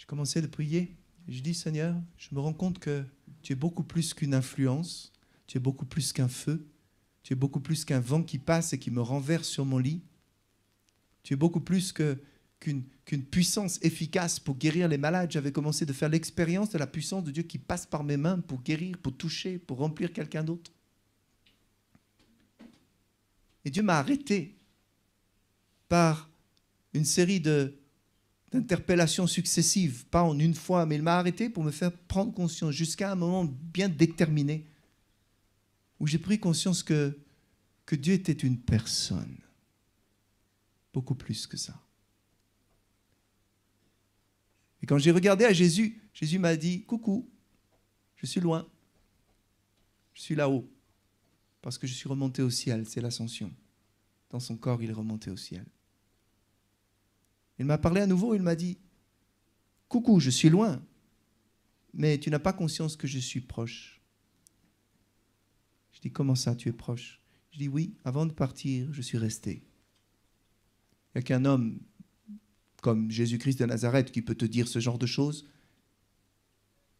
J'ai commencé de prier. Je dis, Seigneur, je me rends compte que tu es beaucoup plus qu'une influence, tu es beaucoup plus qu'un feu, tu es beaucoup plus qu'un vent qui passe et qui me renverse sur mon lit. Tu es beaucoup plus qu'une puissance efficace pour guérir les malades. J'avais commencé de faire l'expérience de la puissance de Dieu qui passe par mes mains pour guérir, pour toucher, pour remplir quelqu'un d'autre. Et Dieu m'a arrêté par une série d'interpellations successives, pas en une fois, mais il m'a arrêté pour me faire prendre conscience jusqu'à un moment bien déterminé où j'ai pris conscience que Dieu était une personne, beaucoup plus que ça. Et quand j'ai regardé à Jésus, Jésus m'a dit « Coucou, je suis loin, je suis là-haut, parce que je suis remonté au ciel, c'est l'ascension. Dans son corps, il est remonté au ciel. » Il m'a parlé à nouveau, il m'a dit « Coucou, je suis loin, mais tu n'as pas conscience que je suis proche. » Je dis « Comment ça, tu es proche ?» Je dis « Oui, avant de partir, je suis resté. » Il n'y a qu'un homme comme Jésus-Christ de Nazareth qui peut te dire ce genre de choses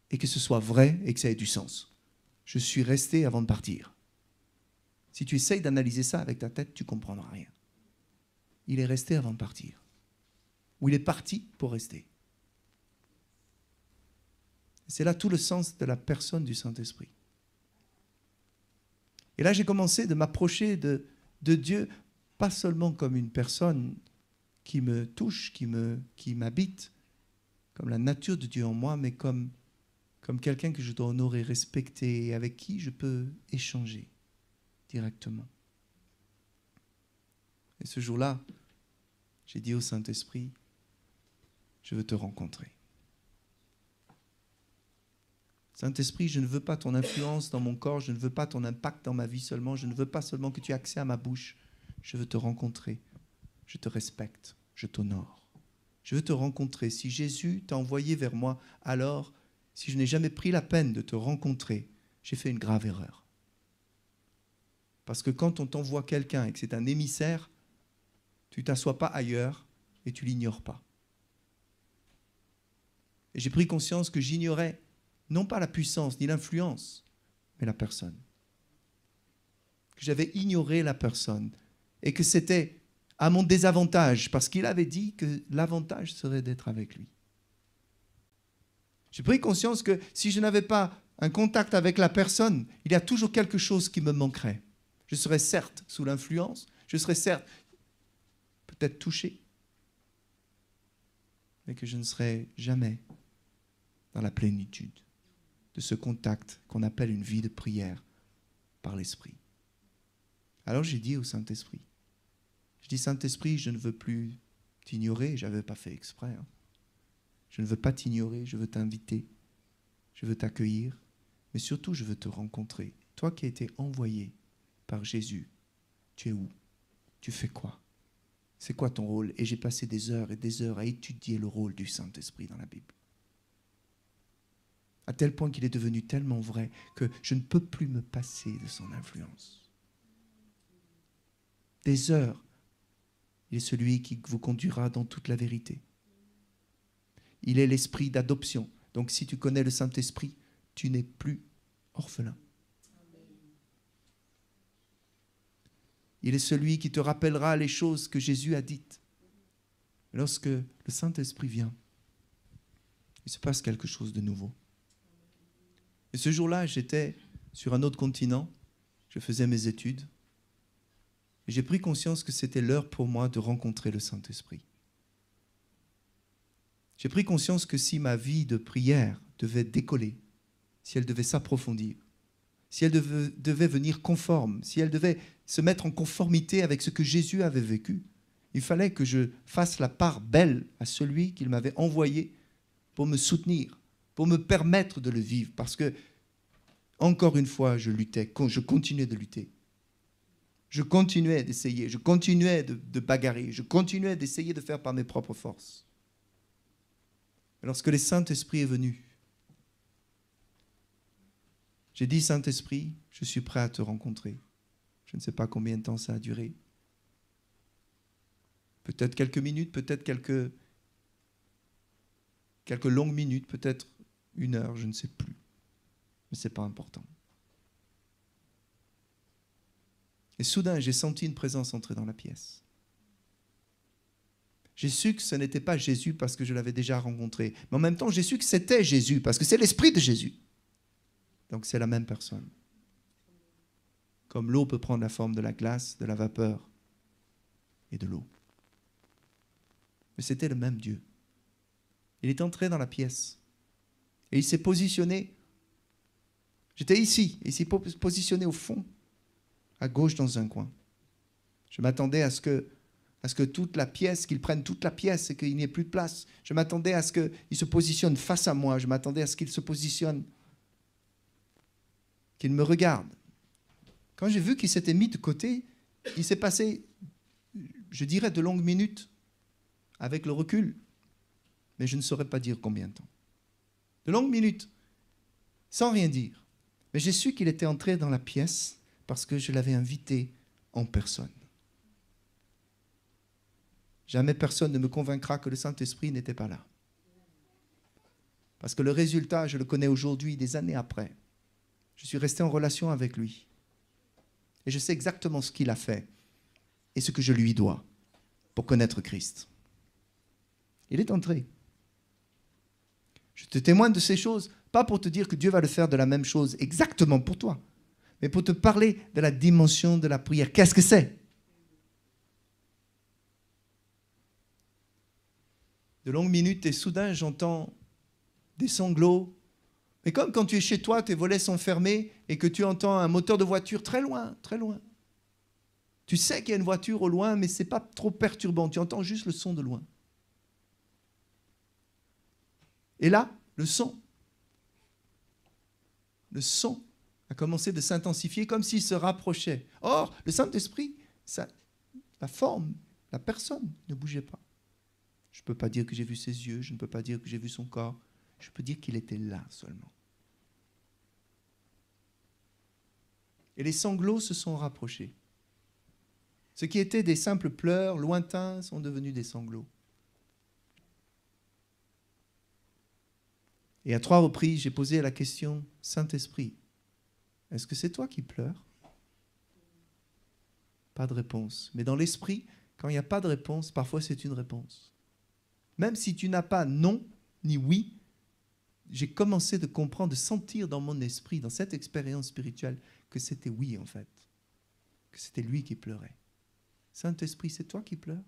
et que ce soit vrai et que ça ait du sens. Je suis resté avant de partir. Si tu essayes d'analyser ça avec ta tête, tu ne comprendras rien. Il est resté avant de partir. Ou il est parti pour rester. C'est là tout le sens de la personne du Saint-Esprit. Et là, j'ai commencé de m'approcher de Dieu, pas seulement comme une personne qui me touche, qui m'habite, comme la nature de Dieu en moi, mais comme quelqu'un que je dois honorer, respecter, et avec qui je peux échanger directement. Et ce jour-là, j'ai dit au Saint-Esprit, je veux te rencontrer. Saint-Esprit, je ne veux pas ton influence dans mon corps, je ne veux pas ton impact dans ma vie seulement, je ne veux pas seulement que tu aies accès à ma bouche, je veux te rencontrer, je te respecte, je t'honore. Je veux te rencontrer. Si Jésus t'a envoyé vers moi, alors, si je n'ai jamais pris la peine de te rencontrer, j'ai fait une grave erreur. Parce que quand on t'envoie quelqu'un et que c'est un émissaire, tu ne t'assois pas ailleurs et tu ne l'ignores pas. Et j'ai pris conscience que j'ignorais non pas la puissance ni l'influence, mais la personne. Que j'avais ignoré la personne et que c'était à mon désavantage parce qu'il avait dit que l'avantage serait d'être avec lui. J'ai pris conscience que si je n'avais pas un contact avec la personne, il y a toujours quelque chose qui me manquerait. Je serais certes sous l'influence, je serais certes peut-être touché, mais que je ne serais jamais dans la plénitude de ce contact qu'on appelle une vie de prière par l'Esprit. Alors j'ai dit au Saint-Esprit, je dis Saint-Esprit, je ne veux plus t'ignorer, je n'avais pas fait exprès. Hein. Je ne veux pas t'ignorer, je veux t'inviter, je veux t'accueillir, mais surtout je veux te rencontrer. Toi qui as été envoyé par Jésus, tu es où? Tu fais quoi? C'est quoi ton rôle? Et j'ai passé des heures et des heures à étudier le rôle du Saint-Esprit dans la Bible. À tel point qu'il est devenu tellement vrai que je ne peux plus me passer de son influence. Des heures, il est celui qui vous conduira dans toute la vérité. Il est l'esprit d'adoption. Donc si tu connais le Saint-Esprit, tu n'es plus orphelin. Il est celui qui te rappellera les choses que Jésus a dites. Lorsque le Saint-Esprit vient, il se passe quelque chose de nouveau. Et ce jour-là, j'étais sur un autre continent, je faisais mes études, et j'ai pris conscience que c'était l'heure pour moi de rencontrer le Saint-Esprit. J'ai pris conscience que si ma vie de prière devait décoller, si elle devait s'approfondir, si elle devait venir conforme, si elle devait se mettre en conformité avec ce que Jésus avait vécu, il fallait que je fasse la part belle à celui qu'il m'avait envoyé pour me soutenir, pour me permettre de le vivre. Parce que, encore une fois, je luttais, je continuais de lutter. Je continuais d'essayer, je continuais de bagarrer, je continuais d'essayer de faire par mes propres forces. Lorsque le Saint-Esprit est venu, j'ai dit, Saint-Esprit, je suis prêt à te rencontrer. Je ne sais pas combien de temps ça a duré. Peut-être quelques minutes, peut-être quelques quelques longues minutes, peut-être 1 heure, je ne sais plus. Mais ce n'est pas important. Et soudain, j'ai senti une présence entrer dans la pièce. J'ai su que ce n'était pas Jésus parce que je l'avais déjà rencontré. Mais en même temps, j'ai su que c'était Jésus parce que c'est l'Esprit de Jésus. Donc c'est la même personne. Comme l'eau peut prendre la forme de la glace, de la vapeur et de l'eau. Mais c'était le même Dieu. Il est entré dans la pièce. Et il s'est positionné. J'étais ici. Et il s'est positionné au fond, à gauche dans un coin. Je m'attendais à ce que toute la pièce, qu'il prenne toute la pièce et qu'il n'y ait plus de place. Je m'attendais à ce qu'il se positionne face à moi. Je m'attendais à ce qu'il se positionne, qu'il me regarde. Quand j'ai vu qu'il s'était mis de côté, il s'est passé, je dirais, de longues minutes avec le recul. Mais je ne saurais pas dire combien de temps. De longues minutes, sans rien dire. Mais j'ai su qu'il était entré dans la pièce parce que je l'avais invité en personne. Jamais personne ne me convaincra que le Saint-Esprit n'était pas là. Parce que le résultat, je le connais aujourd'hui, des années après. Je suis resté en relation avec lui. Et je sais exactement ce qu'il a fait et ce que je lui dois pour connaître Christ. Il est entré. Je te témoigne de ces choses, pas pour te dire que Dieu va le faire de la même chose exactement pour toi, mais pour te parler de la dimension de la prière. Qu'est-ce que c'est ? De longues minutes et soudain j'entends des sanglots. Mais comme quand tu es chez toi, tes volets sont fermés et que tu entends un moteur de voiture très loin, très loin. Tu sais qu'il y a une voiture au loin, mais ce n'est pas trop perturbant. Tu entends juste le son de loin. Et là, le son a commencé de s'intensifier comme s'il se rapprochait. Or, le Saint-Esprit, la forme, la personne ne bougeait pas. Je ne peux pas dire que j'ai vu ses yeux, je ne peux pas dire que j'ai vu son corps. Je peux dire qu'il était là seulement. Et les sanglots se sont rapprochés. Ce qui étaient des simples pleurs lointains sont devenus des sanglots. Et à 3 reprises, j'ai posé la question, Saint-Esprit, est-ce que c'est toi qui pleures ? Pas de réponse. Mais dans l'esprit, quand il n'y a pas de réponse, parfois c'est une réponse. Même si tu n'as pas non ni oui, j'ai commencé de comprendre, de sentir dans mon esprit, dans cette expérience spirituelle, que c'était oui en fait. Que c'était lui qui pleurait. Saint-Esprit, c'est toi qui pleures ?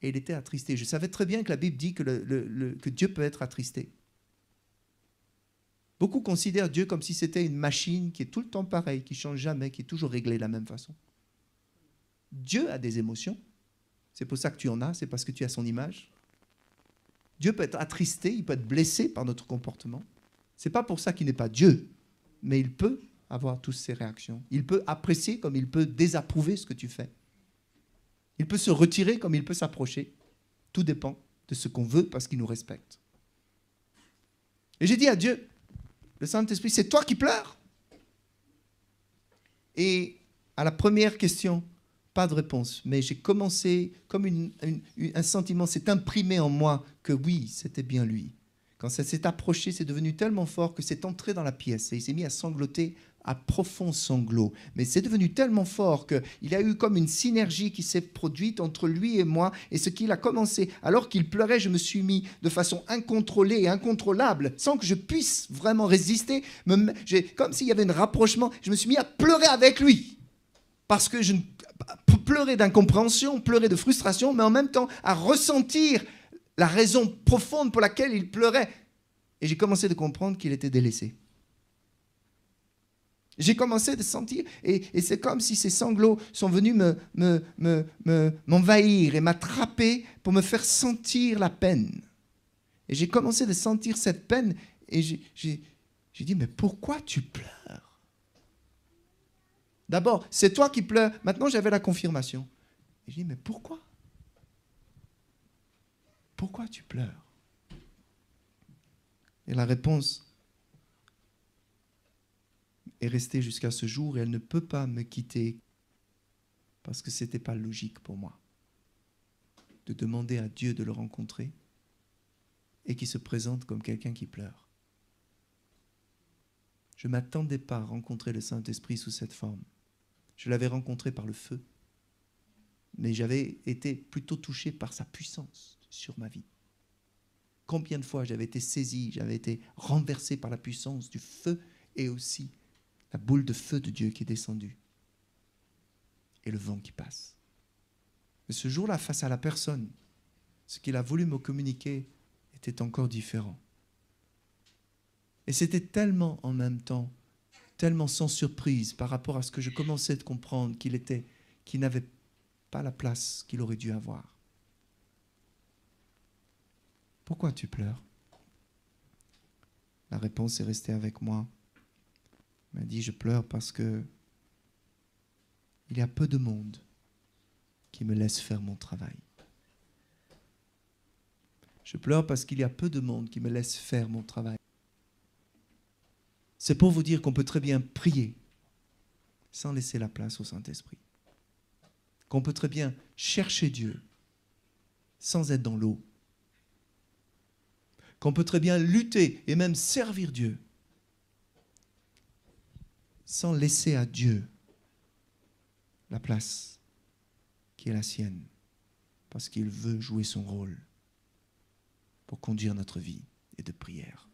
Et il était attristé. Je savais très bien que la Bible dit que Dieu peut être attristé. Beaucoup considèrent Dieu comme si c'était une machine qui est tout le temps pareille, qui ne change jamais, qui est toujours réglée de la même façon. Dieu a des émotions. C'est pour ça que tu en as, c'est parce que tu as son image. Dieu peut être attristé, il peut être blessé par notre comportement. Ce n'est pas pour ça qu'il n'est pas Dieu, mais il peut avoir toutes ces réactions. Il peut apprécier comme il peut désapprouver ce que tu fais. Il peut se retirer comme il peut s'approcher. Tout dépend de ce qu'on veut parce qu'il nous respecte. Et j'ai dit à Dieu, le Saint-Esprit, c'est toi qui pleures ? Et à la première question, pas de réponse. Mais j'ai commencé, comme un sentiment s'est imprimé en moi que oui, c'était bien lui. Quand ça s'est approché, c'est devenu tellement fort que c'est entré dans la pièce et il s'est mis à sangloter à profonds sanglots. Mais c'est devenu tellement fort qu'il y a eu comme une synergie qui s'est produite entre lui et moi. Et ce qu'il a commencé, alors qu'il pleurait, je me suis mis de façon incontrôlée et incontrôlable, sans que je puisse vraiment résister. Comme s'il y avait un rapprochement, je me suis mis à pleurer avec lui. Parce que je pleurais d'incompréhension, pleurais de frustration, mais en même temps à ressentir la raison profonde pour laquelle il pleurait. Et j'ai commencé de comprendre qu'il était délaissé. J'ai commencé de sentir, et c'est comme si ces sanglots sont venus m'envahir et m'attraper pour me faire sentir la peine. Et j'ai commencé de sentir cette peine, et j'ai dit, mais pourquoi tu pleures ? D'abord, c'est toi qui pleures. Maintenant, j'avais la confirmation. Et j'ai dit, mais pourquoi ? Pourquoi tu pleures ? Et la réponse est restée jusqu'à ce jour et elle ne peut pas me quitter parce que ce n'était pas logique pour moi de demander à Dieu de le rencontrer et qui se présente comme quelqu'un qui pleure. Je ne m'attendais pas à rencontrer le Saint-Esprit sous cette forme. Je l'avais rencontré par le feu, mais j'avais été plutôt touché par sa puissance sur ma vie. Combien de fois j'avais été saisi, j'avais été renversé par la puissance du feu et aussi la boule de feu de Dieu qui est descendue et le vent qui passe. Mais ce jour-là, face à la personne, ce qu'il a voulu me communiquer était encore différent. Et c'était tellement en même temps, tellement sans surprise par rapport à ce que je commençais de comprendre qu'il n'avait pas la place qu'il aurait dû avoir. Pourquoi tu pleures? La réponse est restée avec moi. Il m'a dit, je pleure parce que il y a peu de monde qui me laisse faire mon travail. Je pleure parce qu'il y a peu de monde qui me laisse faire mon travail. C'est pour vous dire qu'on peut très bien prier sans laisser la place au Saint-Esprit. Qu'on peut très bien chercher Dieu sans être dans l'eau. Qu'on peut très bien lutter et même servir Dieu sans laisser à Dieu la place qui est la sienne, parce qu'il veut jouer son rôle pour conduire notre vie et de prière.